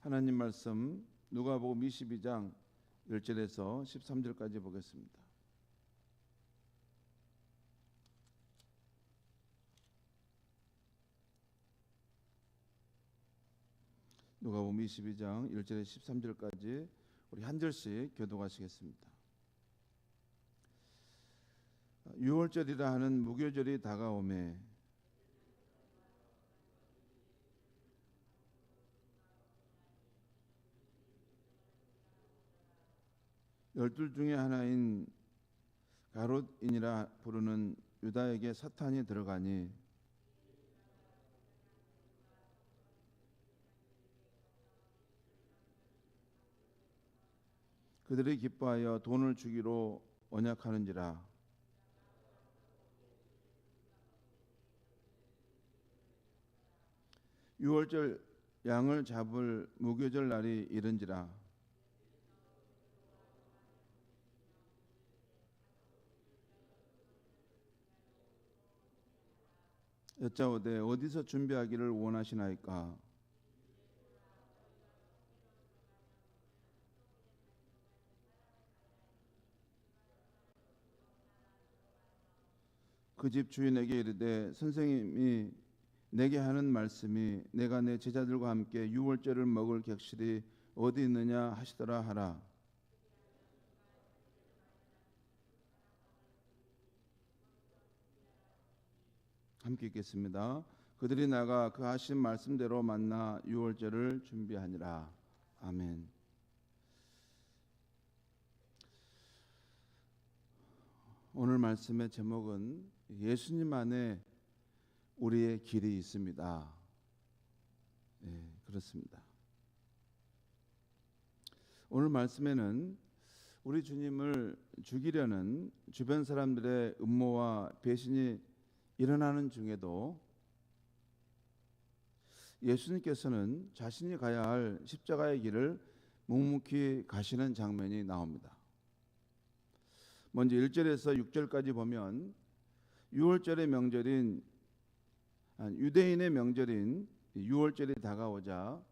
하나님 말씀 누가복음 22장 1절에서 13절까지 보겠습니다. 누가복음 22장 1절에서 13절까지 우리 한 절씩 교독하시겠습니다. 유월절이라 하는 무교절이 다가오매 열둘 중에 하나인 가롯인이라 부르는 유다에게 사탄이 들어가니 그들이 기뻐하여 돈을 주기로 언약하는지라. 유월절 양을 잡을 무교절 날이 이른지라. 여짜오되 어디서 준비하기를 원하시나이까. 그 집 주인에게 이르되 선생님이 내게 하는 말씀이 내가 내 제자들과 함께 유월절을 먹을 객실이 어디 있느냐 하시더라 하라. 함께 읽겠습니다. 그들이 나가 그 하신 말씀대로 만나 유월절을 준비하니라. 아멘. 오늘 말씀의 제목은 예수님 안에 우리의 길이 있습니다. 네, 그렇습니다. 오늘 말씀에는 우리 주님을 죽이려는 주변 사람들의 음모와 배신이 일어나는 중에도 예수님께서는 자신이 가야 할 십자가의 길을 묵묵히 가시는 장면이 나옵니다. 먼저 1절에서 6절까지 보면 유월절의 명절인 유대인의 명절인 유월절이 다가오자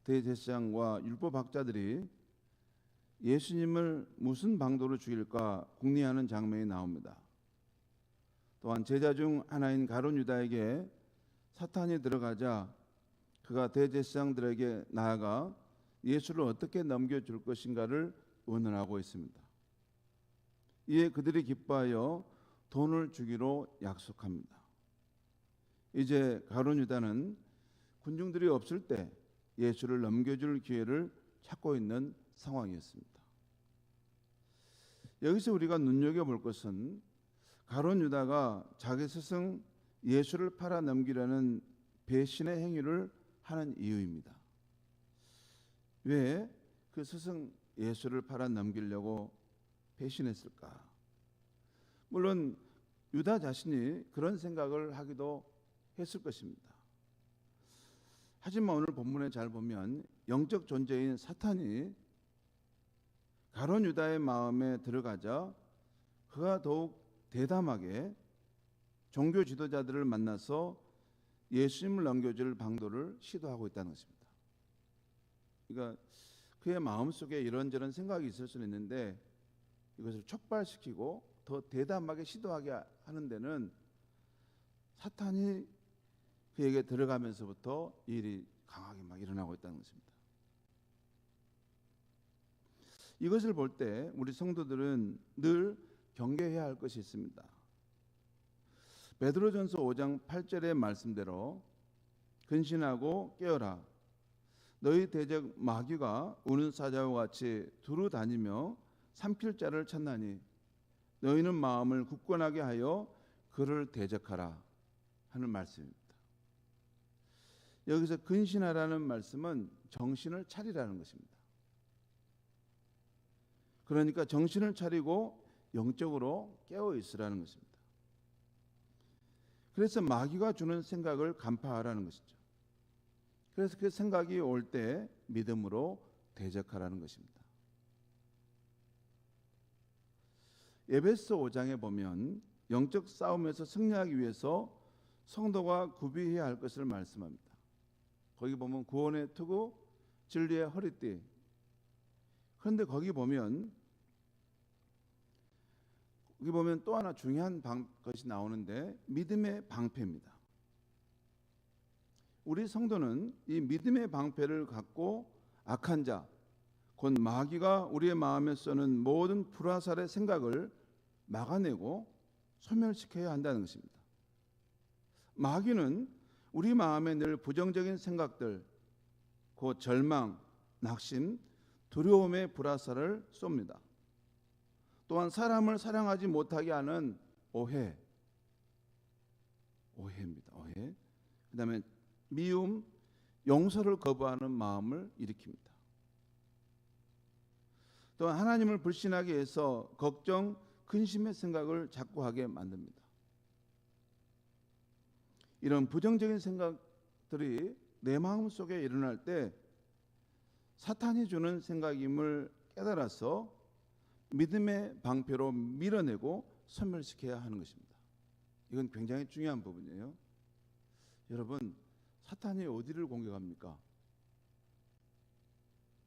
대제사장과 율법학자들이 예수님을 무슨 방도로 죽일까 궁리하는 장면이 나옵니다. 또한 제자 중 하나인 가룟 유다에게 사탄이 들어가자 그가 대제사장들에게 나아가 예수를 어떻게 넘겨줄 것인가를 의논하고 있습니다. 이에 그들이 기뻐하여 돈을 주기로 약속합니다. 이제 가룟 유다는 군중들이 없을 때 예수를 넘겨줄 기회를 찾고 있는 상황이었습니다. 여기서 우리가 눈여겨볼 것은 가룟 유다가 자기 스승 예수를 팔아 넘기려는 배신의 행위를 하는 이유입니다. 왜 그 스승 예수를 팔아 넘기려고 배신했을까? 물론 유다 자신이 그런 생각을 하기도 했을 것입니다. 하지만 오늘 본문에 잘 보면 영적 존재인 사탄이 가룟 유다의 마음에 들어가자 그가 더욱 대담하게 종교 지도자들을 만나서 예수님을 넘겨줄 방도를 시도하고 있다는 것입니다. 그러니까 그의 마음속에 이런저런 생각이 있을 수는 있는데 이것을 촉발시키고 더 대담하게 시도하게 하는 데는 사탄이 그에게 들어가면서부터 일이 강하게 막 일어나고 있다는 것입니다. 이것을 볼 때 우리 성도들은 늘 경계해야 할 것이 있습니다. 베드로전서 5장 8절의 말씀대로 근신하고 깨어라. 너희 대적 마귀가 우는 사자와 같이 두루 다니며 삼킬 자를 찾나니 너희는 마음을 굳건하게 하여 그를 대적하라 하는 말씀입니다. 여기서 근신하라는 말씀은 정신을 차리라는 것입니다. 그러니까 정신을 차리고 영적으로 깨어 있으라는 것입니다. 그래서 마귀가 주는 생각을 간파하라는 것이죠. 그래서 그 생각이 올 때 믿음으로 대적하라는 것입니다. 에베소 5장에 보면 영적 싸움에서 승리하기 위해서 성도가 구비해야 할 것을 말씀합니다. 거기 보면 구원의 투구, 진리의 허리띠. 그런데 거기 보면 또 하나 중요한 것이 나오는데 믿음의 방패입니다. 우리 성도는 이 믿음의 방패를 갖고 악한 자, 곧 마귀가 우리의 마음에 쏘는 모든 불화살의 생각을 막아내고 소멸시켜야 한다는 것입니다. 마귀는 우리 마음에 늘 부정적인 생각들, 곧 절망, 낙심, 두려움의 불화살을 쏩니다. 또한 사람을 사랑하지 못하게 하는 오해입니다. 오해. 그다음에 미움, 용서를 거부하는 마음을 일으킵니다. 또한 하나님을 불신하게 해서 걱정, 근심의 생각을 자꾸 하게 만듭니다. 이런 부정적인 생각들이 내 마음 속에 일어날 때 사탄이 주는 생각임을 깨달아서 믿음의 방패로 밀어내고 소멸시켜야 하는 것입니다. 이건 굉장히 중요한 부분이에요. 여러분, 사탄이 어디를 공격합니까?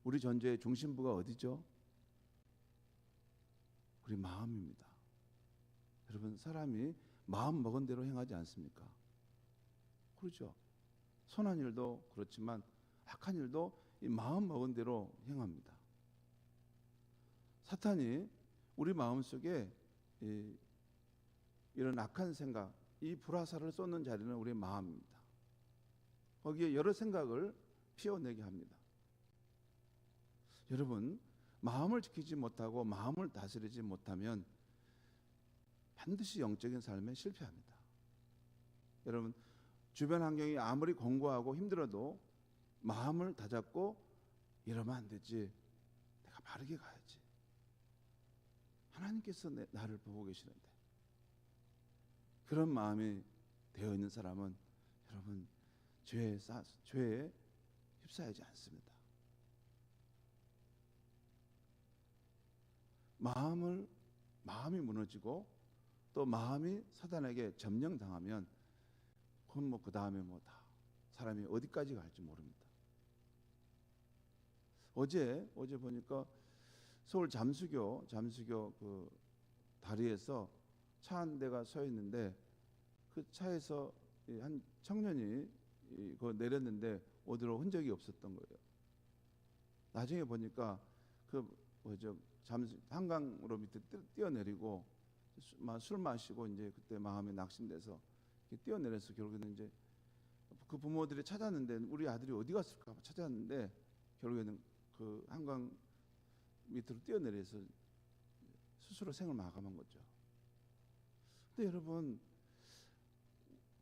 우리 존재의 중심부가 어디죠? 우리 마음입니다. 여러분, 사람이 마음 먹은 대로 행하지 않습니까? 그렇죠. 선한 일도 그렇지만 악한 일도 이 마음 먹은 대로 행합니다. 사탄이 우리 마음속에 이런 악한 생각, 이 불화살을 쏟는 자리는 우리 마음입니다. 거기에 여러 생각을 피워내게 합니다. 여러분, 마음을 지키지 못하고 마음을 다스리지 못하면 반드시 영적인 삶에 실패합니다. 여러분, 주변 환경이 아무리 공고하고 힘들어도 마음을 다잡고 이러면 안 되지, 내가 바르게 가야지, 하나님께서 나를 보고 계시는데, 그런 마음이 되어 있는 사람은 여러분 죄에 휩싸이지 않습니다. 마음이 무너지고 또 마음이 사단에게 점령당하면 그건 뭐 그 다음에 뭐 다 사람이 어디까지 갈지 모릅니다. 어제 보니까 서울 잠수교 그 다리에서 차 한 대가 서 있는데 그 차에서 한 청년이 그 내렸는데 어디로 흔적이 없었던 거예요. 나중에 보니까 한강으로 밑에 뛰어내리고 술 마시고 이제 그때 마음이 낙심돼서 뛰어내려서 결국에는 이제 그 부모들이 찾았는데 우리 아들이 어디 갔을까 찾았는데 결국에는 그 한강 밑으로 뛰어내려서 스스로 생을 마감한 거죠. 근데 여러분,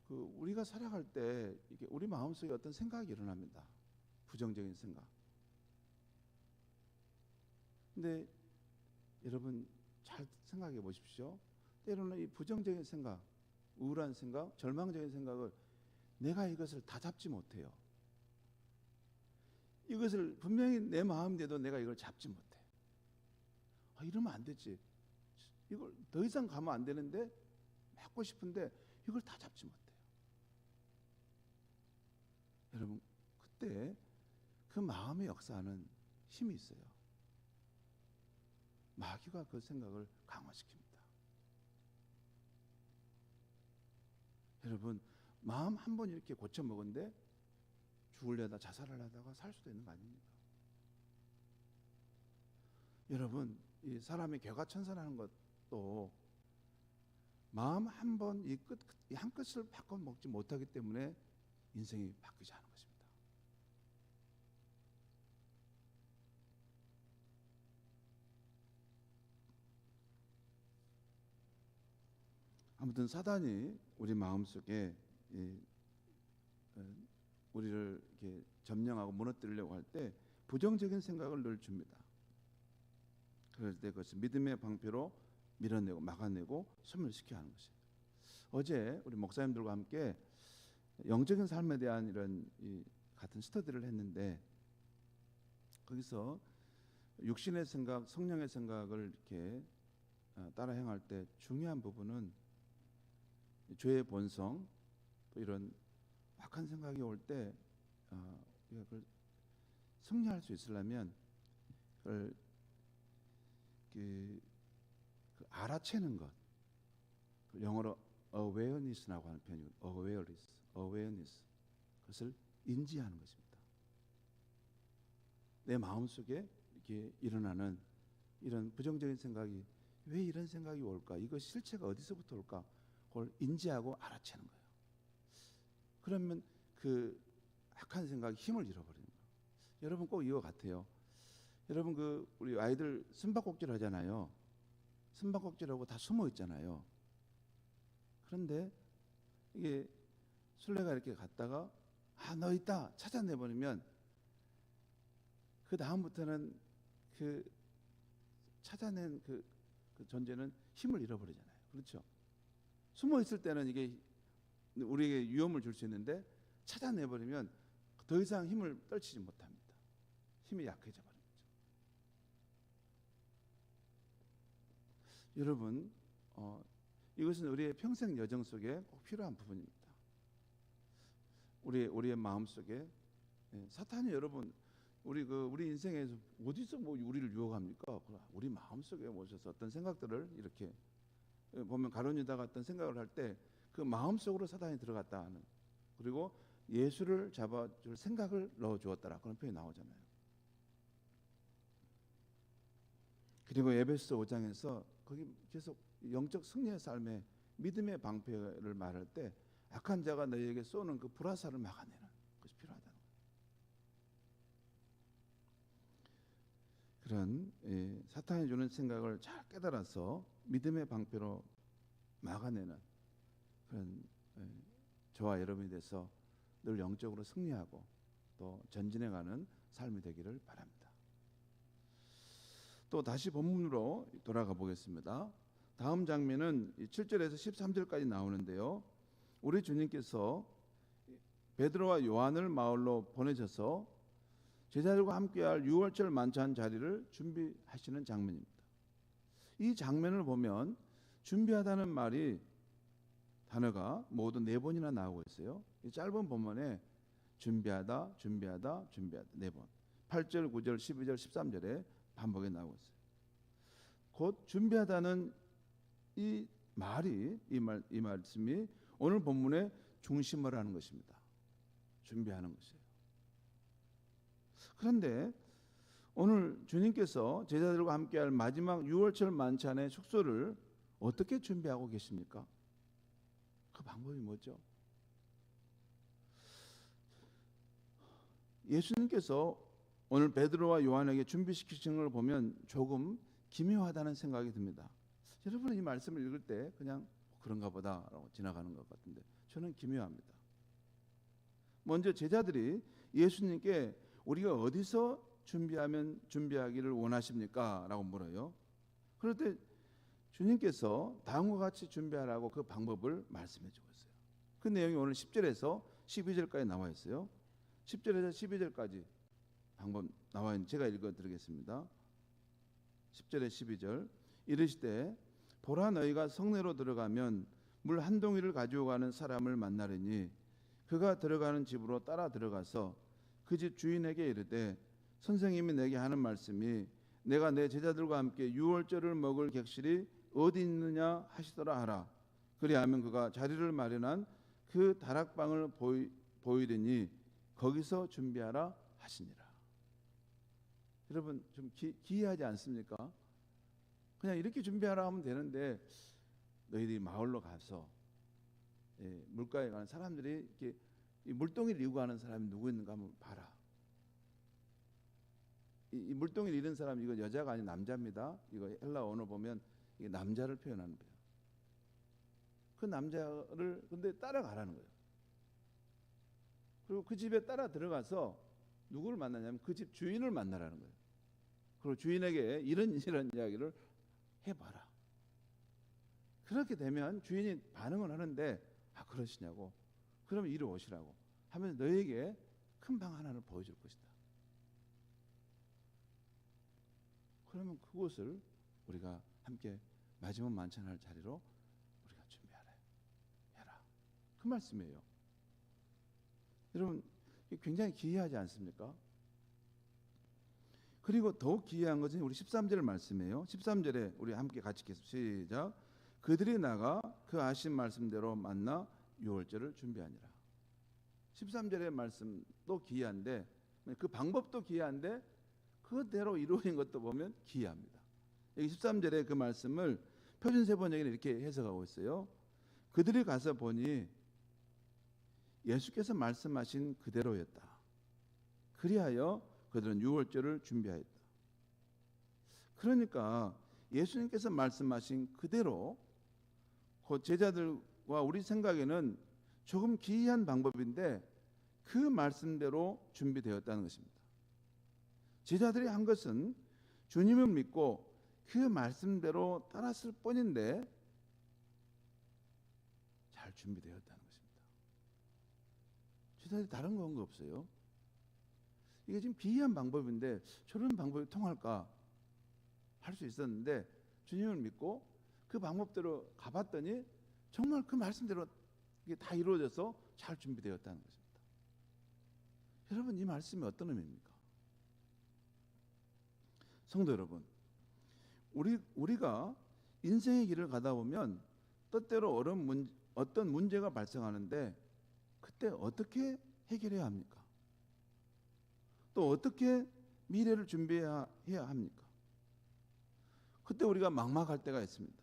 우리가 살아갈 때 이게 우리 마음속에 어떤 생각이 일어납니다. 부정적인 생각. 근데 여러분 잘 생각해 보십시오. 때로는 이 부정적인 생각, 우울한 생각, 절망적인 생각을 내가 이것을 다 잡지 못해요. 이것을 분명히 내 마음인데도 내가 이걸 잡지 못해. 이러면 안 되지. 이걸 더 이상 가면 안 되는데 막고 싶은데 이걸 다 잡지 못해요. 여러분, 그때 그 마음의 역사는 힘이 있어요. 마귀가 그 생각을 강화시킵니다. 여러분, 마음 한 번 이렇게 고쳐 먹은데 죽으려다 자살하려다가 살 수도 있는 거 아닙니까? 여러분, 이 사람이 개과천선하는 것도 마음 한 번 이 한 끝을 바꿔 먹지 못하기 때문에 인생이 바뀌지 않은 것입니다. 아무튼 사단이 우리 마음속에 우리를 이렇게 점령하고 무너뜨리려고 할 때 부정적인 생각을 늘 줍니다. 그럴 때 그것을 믿음의 방패로 밀어내고 막아내고 소멸시켜야 하는 것이에요. 어제 우리 목사님들과 함께 영적인 삶에 대한 이런 같은 스터디를 했는데 거기서 육신의 생각, 성령의 생각을 이렇게 따라 행할 때 중요한 부분은 죄의 본성, 또 이런 악한 생각이 올 때 승리할 수 있으려면 그걸 그 알아채는 것, 영어로 awareness라고 하는 표현이 awareness, 그것을 인지하는 것입니다. 내 마음속에 이렇게 일어나는 이런 부정적인 생각이 왜 이런 생각이 올까? 이거 실체가 어디서부터 올까? 그걸 인지하고 알아채는 거예요. 그러면 그 악한 생각이 힘을 잃어버리는 거예요. 여러분 꼭 이거 같아요. 여러분 우리 아이들 숨바꼭질 하잖아요. 숨바꼭질하고 다 숨어 있잖아요. 그런데 이게 술래가 이렇게 갔다가 너 있다 찾아내버리면 그 다음부터는 그 찾아낸 그 존재는 힘을 잃어버리잖아요. 그렇죠? 숨어 있을 때는 이게 우리에게 위험을 줄 수 있는데 찾아내버리면 더 이상 힘을 떨치지 못합니다. 힘이 약해져 버립니다. 여러분, 이것은 우리의 평생 여정 속에 꼭 필요한 부분입니다. 우리의 마음 속에 사탄이 여러분 우리 인생에서 어디서 우리를 유혹합니까? 우리 마음 속에 오셔서 어떤 생각들을 이렇게 보면 가룟 유다가 어떤 생각을 할 때 그 마음 속으로 사탄이 들어갔다 하는, 그리고 예수를 잡아줄 생각을 넣어 주었다라 그런 표현이 나오잖아요. 그리고 에베소 5장에서 거기 계속 영적 승리의 삶에 믿음의 방패를 말할 때 악한 자가 너희에게 쏘는 그 불화살을 막아내는 것이 필요하다는 거예요. 그런 사탄이 주는 생각을 잘 깨달아서 믿음의 방패로 막아내는 그런 저와 여러분이 돼서 늘 영적으로 승리하고 또 전진해가는 삶이 되기를 바랍니다. 또 다시 본문으로 돌아가 보겠습니다. 다음 장면은 7절에서 13절까지 나오는데요. 우리 주님께서 베드로와 요한을 마을로 보내셔서 제자들과 함께할 유월절 만찬 자리를 준비하시는 장면입니다. 이 장면을 보면 준비하다는 말이 단어가 모두 4번이나 나오고 있어요. 이 짧은 본문에 준비하다 4번, 8절, 9절, 12절, 13절에 반복에 나오고 있어요. 곧 준비하다는 이 말씀이 오늘 본문의 중심을 하는 것입니다. 준비하는 것이에요. 그런데 오늘 주님께서 제자들과 함께할 마지막 유월절 만찬의 숙소를 어떻게 준비하고 계십니까? 그 방법이 뭐죠? 예수님께서 오늘 베드로와 요한에게 준비시키신 걸 보면 조금 기묘하다는 생각이 듭니다. 여러분은 이 말씀을 읽을 때 그냥 그런가 보다라고 지나가는 것 같은데 저는 기묘합니다. 먼저 제자들이 예수님께 우리가 어디서 준비하기를 원하십니까? 라고 물어요. 그럴 때 주님께서 다음과 같이 준비하라고 그 방법을 말씀해 주고 있어요. 그 내용이 오늘 10절에서 12절까지 나와 있어요. 10절에서 12절까지 방법 나와 있는 제가 읽어 드리겠습니다. 10절에 12절 이르시되 보라 너희가 성내로 들어가면 물 한 동이를 가지고 가는 사람을 만나리니 그가 들어가는 집으로 따라 들어가서 그 집 주인에게 이르되 선생님이 내게 하는 말씀이 내가 내 제자들과 함께 유월절을 먹을 객실이 어디 있느냐 하시더라 하라. 그리하면 그가 자리를 마련한 그 다락방을 보이리니 거기서 준비하라 하시니라. 여러분 좀 기이하지 않습니까? 그냥 이렇게 준비하라 하면 되는데 너희들이 마을로 가서 물가에 가는 사람들이 이렇게 이 물동이를 이고 가는 사람이 누구 있는가 한번 봐라. 이 물동이를 잃은 사람 이거 여자가 아닌 남자입니다. 이거 헬라 언어 보면 이게 남자를 표현하는 거예요. 그 남자를 근데 따라가라는 거예요. 그리고 그 집에 따라 들어가서 누구를 만나냐면 그 집 주인을 만나라는 거예요. 그리고 주인에게 이런 이야기를 해봐라. 그렇게 되면 주인이 반응을 하는데 그러시냐고. 그러면 이리 오시라고 하면 너에게 큰 방 하나를 보여줄 것이다. 그러면 그곳을 우리가 함께 마지막 만찬할 자리로 우리가 준비하라. 그 말씀이에요. 여러분 굉장히 기이하지 않습니까? 그리고 더욱 기이한 것은 우리 13절 말씀이에요. 13절에 우리 함께 같이 읽겠습니다. 시작. 그들이 나가 그 하신 말씀대로 만나 유월절을 준비하니라. 13절의 말씀도 기이한데 그 방법도 기이한데 그대로 이루어진 것도 보면 기이합니다. 여기 13절의 그 말씀을 표준세 번역에는 이렇게 해석하고 있어요. 그들이 가서 보니 예수께서 말씀하신 그대로였다. 그리하여 그들은 유월절을 준비하였다. 그러니까 예수님께서 말씀하신 그대로 그 제자들과 우리 생각에는 조금 기이한 방법인데 그 말씀대로 준비되었다는 것입니다. 제자들이 한 것은 주님을 믿고 그 말씀대로 따랐을 뿐인데 잘 준비되었다는 것입니다. 제자들이 다른 건 없어요. 이게 지금 기이한 방법인데 저런 방법이 통할까 할 수 있었는데 주님을 믿고 그 방법대로 가봤더니 정말 그 말씀대로 이게 다 이루어져서 잘 준비되었다는 것입니다. 여러분, 이 말씀이 어떤 의미입니까? 성도 여러분, 우리가 인생의 길을 가다 보면 때때로 어떤 문제가 발생하는데 그때 어떻게 해결해야 합니까? 또 어떻게 미래를 준비해야 합니까? 그때 우리가 막막할 때가 있습니다.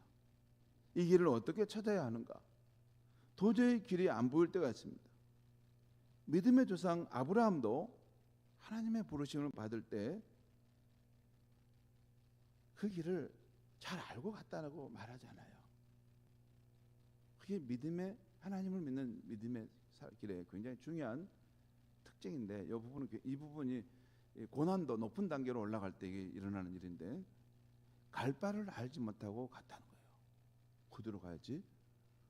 이 길을 어떻게 찾아야 하는가? 도저히 길이 안 보일 때가 있습니다. 믿음의 조상 아브라함도 하나님의 부르심을 받을 때 그 길을 잘 알고 갔다고 말하잖아요. 그게 하나님을 믿는 믿음의 길에 굉장히 중요한 특징인데 이 부분이 고난도 높은 단계로 올라갈 때 이게 일어나는 일인데 갈 바를 알지 못하고 갔다는 거예요. 어디로 가야지?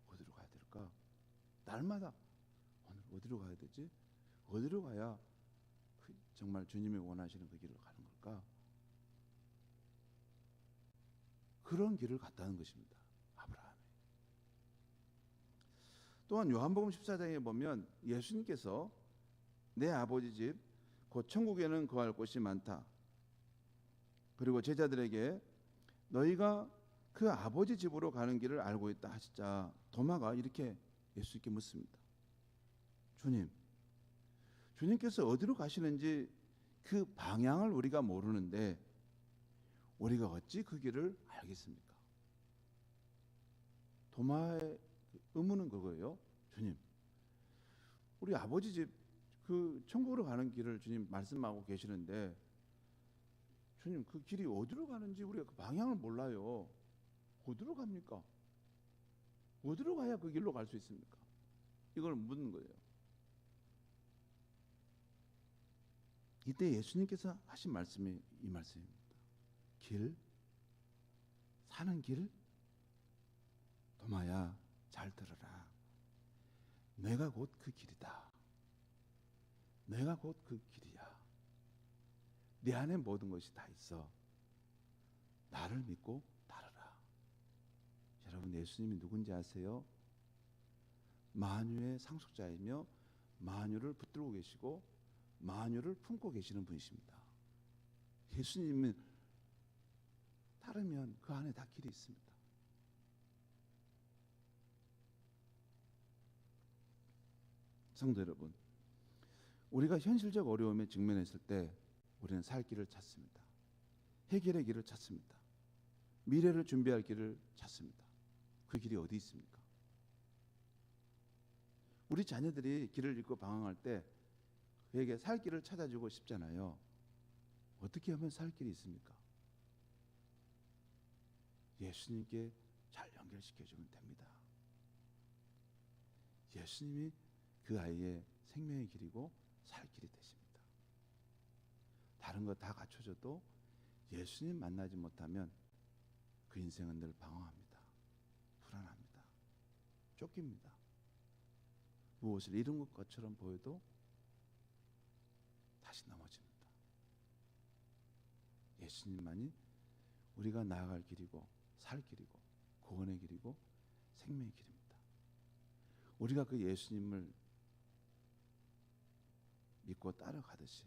어디로 가야 될까? 날마다 오늘 어디로 가야 되지? 어디로 가야 정말 주님이 원하시는 그 길을 가는 걸까? 그런 길을 갔다는 것입니다. 아브라함이. 또한 요한복음 14장에 보면 예수님께서 내 아버지 집 곧 천국에는 거할 곳이 많다. 그리고 제자들에게 너희가 그 아버지 집으로 가는 길을 알고 있다 하시자 도마가 이렇게 예수님께 묻습니다. 주님께서 어디로 가시는지 그 방향을 우리가 모르는데 우리가 어찌 그 길을 알겠습니까? 도마의 의문은 그거예요. 주님, 우리 아버지 집 그 천국으로 가는 길을 주님 말씀하고 계시는데 주님, 그 길이 어디로 가는지 우리가 그 방향을 몰라요. 어디로 갑니까? 어디로 가야 그 길로 갈 수 있습니까? 이걸 묻는 거예요. 이때 예수님께서 하신 말씀이 이 말씀입니다. 사는 길? 도마야, 잘 들어라. 내가 곧 그 길이다. 내가 곧 그 길이야. 내 안에 모든 것이 다 있어. 나를 믿고 따르라. 여러분, 예수님이 누군지 아세요? 만유의 상속자이며 만유를 붙들고 계시고 만유를 품고 계시는 분이십니다. 예수님은 따르면 그 안에 다 길이 있습니다. 성도 여러분, 우리가 현실적 어려움에 직면했을 때 우리는 살 길을 찾습니다. 해결의 길을 찾습니다. 미래를 준비할 길을 찾습니다. 그 길이 어디 있습니까? 우리 자녀들이 길을 잃고 방황할 때 그에게 살 길을 찾아주고 싶잖아요. 어떻게 하면 살 길이 있습니까? 예수님께 잘 연결시켜주면 됩니다. 예수님이 그 아이의 생명의 길이고 살 길이 되십니다. 다른 거 다 갖춰져도 예수님 만나지 못하면 그 인생은 늘 방황합니다. 불안합니다. 쫓깁니다. 무엇을 잃은 것처럼 보여도 다시 넘어집니다. 예수님만이 우리가 나아갈 길이고 살 길이고 구원의 길이고 생명의 길입니다. 우리가 그 예수님을 믿고 따라가듯이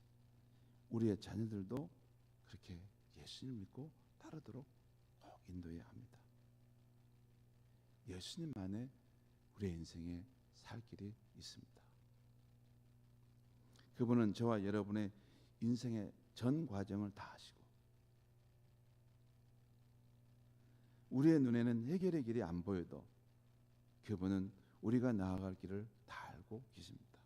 우리의 자녀들도 그렇게 예수님을 믿고 따르도록 꼭 인도해야 합니다. 예수님 안에 우리의 인생에 살 길이 있습니다. 그분은 저와 여러분의 인생의 전 과정을 다 아시고 우리의 눈에는 해결의 길이 안 보여도 그분은 우리가 나아갈 길을 다 알고 계십니다.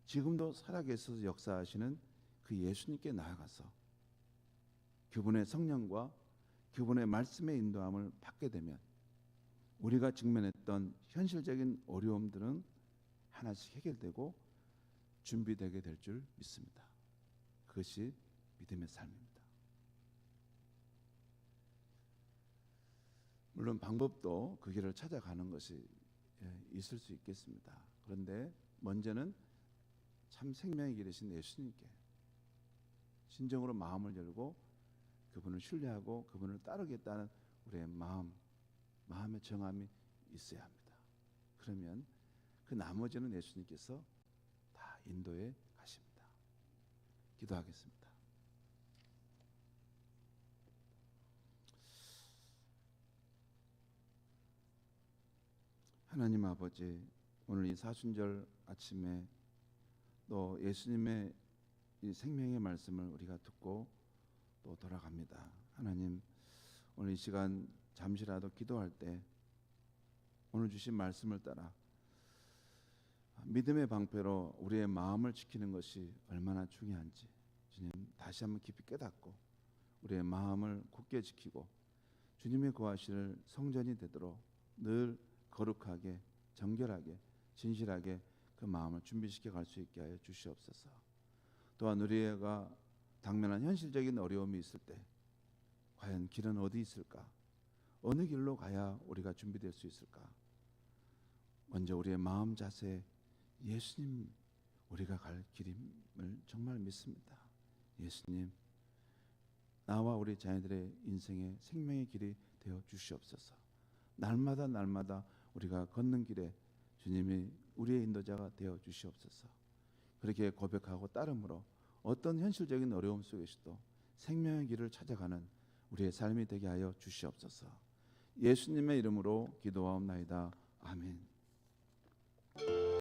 지금도 살아계셔서 역사하시는 그 예수님께 나아가서 그분의 성령과 그분의 말씀의 인도함을 받게 되면 우리가 직면했던 현실적인 어려움들은 하나씩 해결되고 준비되게 될 줄 믿습니다. 그것이 믿음의 삶입니다. 물론 방법도 그 길을 찾아가는 것이 있을 수 있겠습니다. 그런데 먼저는 참 생명의 길이신 예수님께 진정으로 마음을 열고 그분을 신뢰하고 그분을 따르겠다는 우리의 마음의 정함이 있어야 합니다. 그러면 그 나머지는 예수님께서 다 인도해 가십니다. 기도하겠습니다. 하나님 아버지, 오늘 이 사순절 아침에 또 예수님의 이 생명의 말씀을 우리가 듣고 또 돌아갑니다. 하나님, 오늘 이 시간 잠시라도 기도할 때 오늘 주신 말씀을 따라 믿음의 방패로 우리의 마음을 지키는 것이 얼마나 중요한지 주님 다시 한번 깊이 깨닫고 우리의 마음을 굳게 지키고 주님의 거하실 성전이 되도록 늘 거룩하게 정결하게 진실하게 그 마음을 준비시켜 갈 수 있게 하여 주시옵소서. 또한 우리가 당면한 현실적인 어려움이 있을 때 과연 길은 어디 있을까? 어느 길로 가야 우리가 준비될 수 있을까? 먼저 우리의 마음 자세 예수님 우리가 갈 길임을 정말 믿습니다. 예수님, 나와 우리 자녀들의 인생의 생명의 길이 되어 주시옵소서. 날마다 우리가 걷는 길에 주님이 우리의 인도자가 되어 주시옵소서. 그렇게 고백하고 따름으로 어떤 현실적인 어려움 속에서도 생명의 길을 찾아가는 우리의 삶이 되게 하여 주시옵소서. 예수님의 이름으로 기도하옵나이다. 아멘.